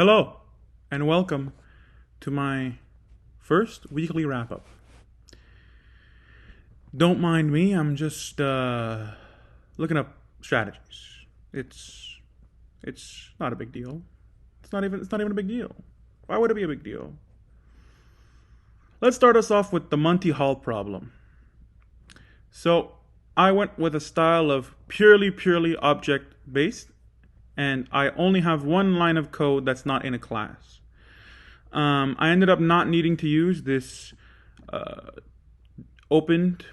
Hello, and welcome to my first weekly wrap up. Don't mind me, I'm just looking up strategies. It's not a big deal. It's not even a big deal. Why would it be a big deal? Let's start us off with the Monty Hall problem. So I went with a style of purely object based, and I only have one line of code that's not in a class. I ended up not needing to use this opened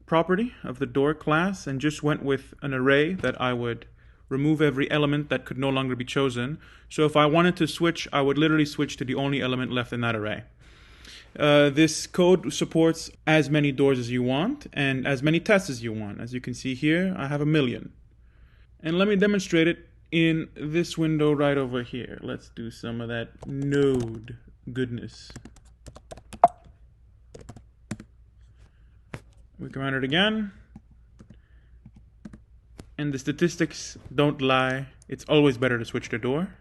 property of the door class and just went with an array that I would remove every element that could no longer be chosen. So if I wanted to switch, I would literally switch to the only element left in that array. This code supports as many doors as you want and as many tests as you want. As you can see here, I have 1,000,000. And let me demonstrate it in this window right over here. Let's do some of that node goodness. We can run it again. And the statistics don't lie. It's always better to switch the door.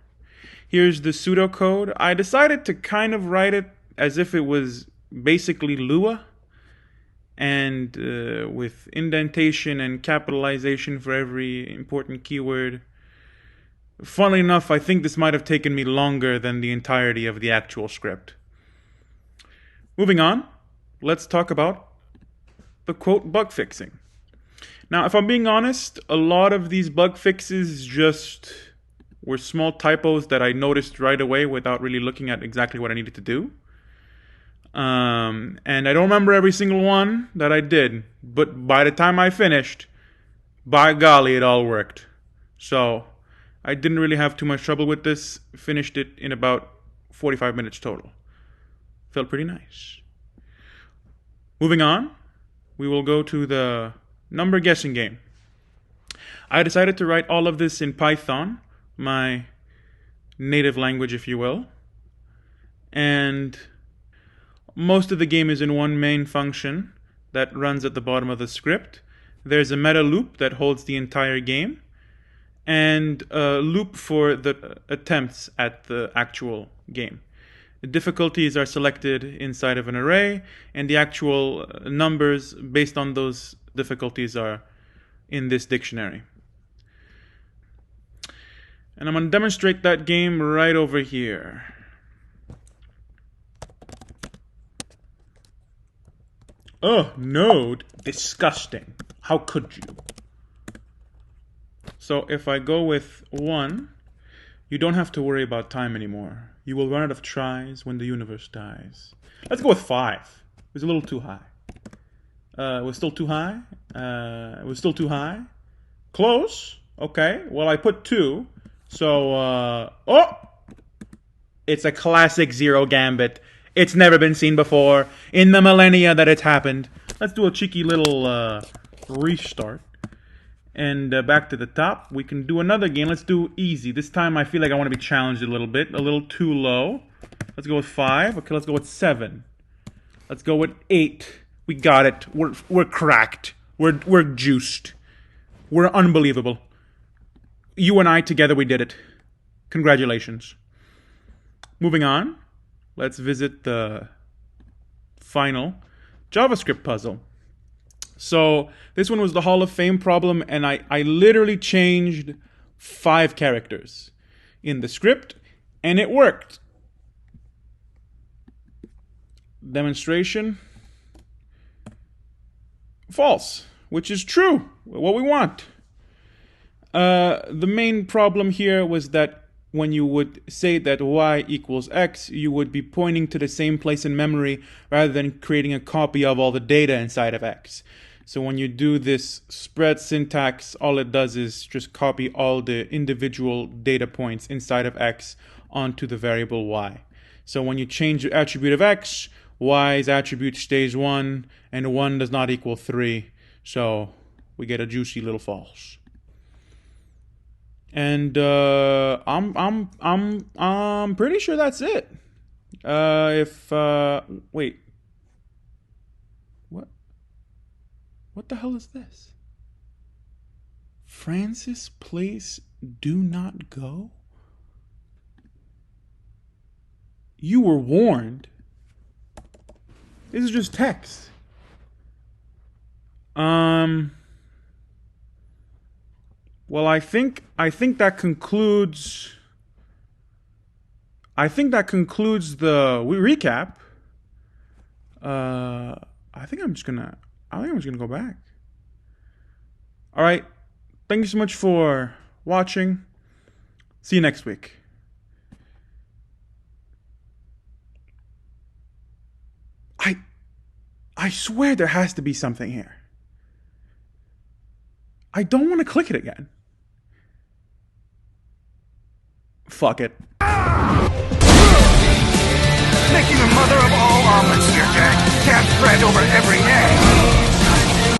Here's the pseudocode. I decided to kind of write it as if it was basically Lua, and with indentation and capitalization for every important keyword. Funnily enough, I think this might have taken me longer than the entirety of the actual script. Moving on, let's talk about the quote bug fixing. Now, if I'm being honest, a lot of these bug fixes just were small typos that I noticed right away without really looking at exactly what I needed to do. And I don't remember every single one that I did, but by the time I finished, by golly, it all worked. So I didn't really have too much trouble with this. Finished it in about 45 minutes total. Felt pretty nice. Moving on, we will go to the number guessing game. I decided to write all of this in Python, my native language, if you will. And most of the game is in one main function that runs at the bottom of the script. There's a meta loop that holds the entire game, and a loop for the attempts at the actual game. The difficulties are selected inside of an array, and the actual numbers based on those difficulties are in this dictionary. And I'm going to demonstrate that game right over here. Oh, node. Disgusting. How could you? So if I go with 1, you don't have to worry about time anymore. You will run out of tries when the universe dies. Let's go with 5. It was a little too high. It was still too high. It was still too high. Close. Okay. Well, I put 2. So, oh! It's a classic zero gambit. It's never been seen before in the millennia that it's happened. Let's do a cheeky little restart. And back to the top. We can do another game. Let's do easy. This time I feel like I want to be challenged a little bit. A little too low. Let's go with 5. Okay, let's go with 7. Let's go with 8. We got it. We're cracked. We're juiced. We're unbelievable. You and I together, we did it. Congratulations. Moving on. Let's visit the final JavaScript puzzle. So this one was the Hall of Fame problem, and I literally changed 5 characters in the script, and it worked. Demonstration. False, which is true, what we want. The main problem here was that when you would say that y equals x, you would be pointing to the same place in memory rather than creating a copy of all the data inside of x. So when you do this spread syntax, all it does is just copy all the individual data points inside of x onto the variable y. So when you change the attribute of x, y's attribute stays 1, and 1 does not equal 3. So we get a juicy little false. And I'm pretty sure that's it. Wait, what the hell is this? " Francis Place do not go? You were warned. This is just text. Well, I think that concludes. I think that concludes the recap. I think I'm just gonna go back. All right. Thank you so much for watching. See you next week. I swear there has to be something here. I don't want to click it again. Fuck it. Making the mother of all omelets here, Jack. Can't spread over every egg.